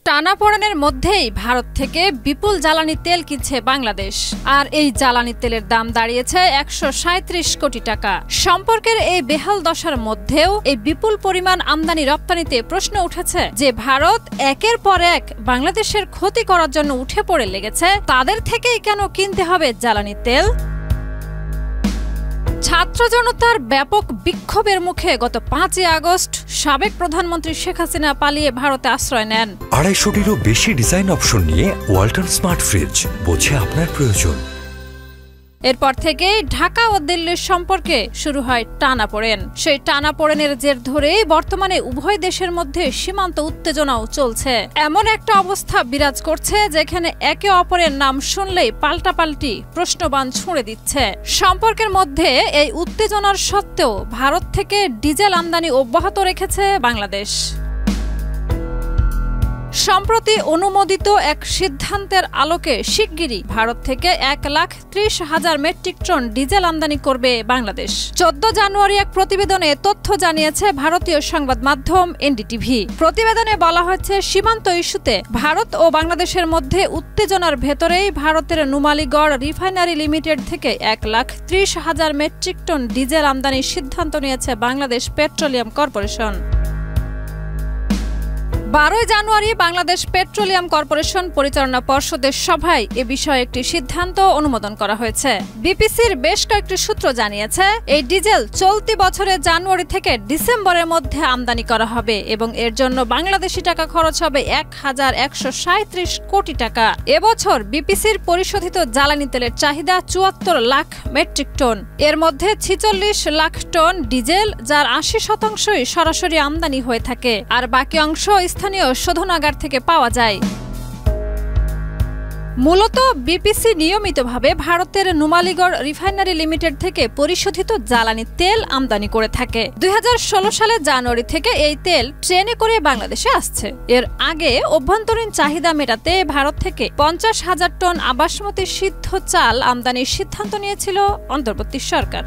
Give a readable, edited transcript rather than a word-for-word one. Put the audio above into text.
টানাপোড়েনের মধ্যেই ভারত থেকে বিপুল জ্বালানি তেল কিনছে বাংলাদেশ, আর এই জ্বালানি তেলের দাম দাঁড়িয়েছে ১৩৭ কোটি টাকা। সম্পর্কের এই বেহাল দশার মধ্যেও এই বিপুল পরিমাণ আমদানি রপ্তানিতে প্রশ্ন উঠেছে যে ভারত একের পর এক বাংলাদেশের ক্ষতি করার জন্য উঠে পড়ে লেগেছে, তাদের থেকেই কেন কিনতে হবে জ্বালানি তেল? ছাত্র জনতার ব্যাপক বিক্ষোভের মুখে গত ৫ই আগস্ট সাবেক প্রধানমন্ত্রী শেখ হাসিনা পালিয়ে ভারতে আশ্রয় নেন। ২৫০টিরও বেশি ডিজাইন অপশন নিয়ে ওয়ালটন স্মার্ট ফ্রিজ, বোঝে আপনার প্রয়োজন। এরপর থেকেই ঢাকা ও দিল্লির সম্পর্কে শুরু হয় টানাপোড়েন। সেই টানাপোড়েনের জের ধরেই বর্তমানে উভয় দেশের মধ্যে সীমান্ত উত্তেজনাও চলছে। এমন একটা অবস্থা বিরাজ করছে যেখানে একে অপরের নাম শুনলেই পাল্টাপাল্টি প্রশ্নবাণ ছুঁড়ে দিচ্ছে। সম্পর্কের মধ্যে এই উত্তেজনার সত্ত্বেও ভারত থেকে ডিজেল আমদানি অব্যাহত রেখেছে বাংলাদেশ। সম্প্রতি অনুমোদিত এক সিদ্ধান্তের আলোকে শিগগিরই ভারত থেকে ১,৩০,০০০ মেট্রিক টন ডিজেল আমদানি করবে বাংলাদেশ। ১৪ জানুয়ারি এক প্রতিবেদনে তথ্য জানিয়েছে ভারতীয় সংবাদ মাধ্যম এনডিটিভি। প্রতিবেদনে বলা হয়েছে, সীমান্ত ইস্যুতে ভারত ও বাংলাদেশের মধ্যে উত্তেজনার ভেতরেই ভারতের নুমালীগড় রিফাইনারি লিমিটেড থেকে ১,৩০,০০০ মেট্রিক টন ডিজেল আমদানির সিদ্ধান্ত নিয়েছে বাংলাদেশ পেট্রোলিয়াম কর্পোরেশন। ১২ জানুয়ারি বাংলাদেশ পেট্রোলিয়াম কর্পোরেশন পরিচালনা পর্ষদের সভায় এ বিষয়ে একটি সিদ্ধান্ত অনুমোদন করা হয়েছে। বিপিসির বেশ কয়েকটি সূত্র জানিয়েছে, এই ডিজেল চলতি বছরের জানুয়ারি থেকে ডিসেম্বরের মধ্যে আমদানি করা হবে এবং এর জন্য বাংলাদেশি টাকা খরচ হবে ১,১৩৭ কোটি টাকা। এবছর বিপিসির পরিশোধিত জ্বালানি তেলের চাহিদা ৭৪ লাখ মেট্রিক টন। এর মধ্যে ৪৬ লাখ টন ডিজেল, যার ৮০% সরাসরি আমদানি হয়ে থাকে, আর বাকি অংশ স্থানীয় শোধনাগার থেকে পাওয়া যায়। মূলত বিপিসি নিয়মিতভাবে ভারতের নুমালীগড় রিফাইনারি লিমিটেড থেকে পরিশোধিত জ্বালানি তেল আমদানি করে থাকে। ২০১৬ সালের জানুয়ারি থেকে এই তেল ট্রেনে করে বাংলাদেশে আসছে। এর আগে অভ্যন্তরীণ চাহিদা মেটাতে ভারত থেকে ৫০,০০০ টন আবাসমতি সিদ্ধ চাল আমদানির সিদ্ধান্ত নিয়েছিল অন্তর্বর্তী সরকার।